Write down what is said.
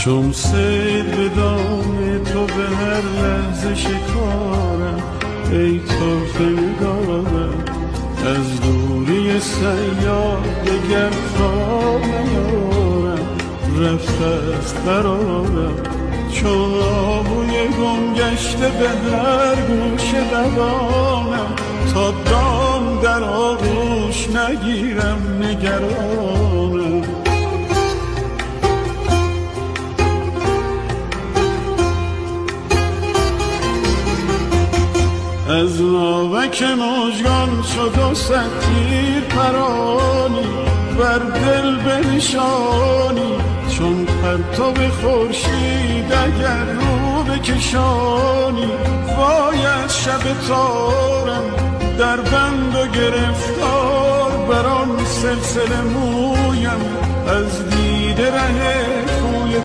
چون صید به دام تو به هر لحظه شکارم، ای طرف نگارم از دوری سیاد دگر تا نیارم، رفته است قرارم چون آهوی گم گشته به هر گوشه دوانم، تا دام در آغوش نگیرم نگرانم. از ناوک مژگان شد و صد تیر پرانی، بر دل بنشانی چون پرتو خورشید اگر رو بکشانی. وای از شب تارم در بند و گرفتار، بر آن سلسله مویم از دیده ره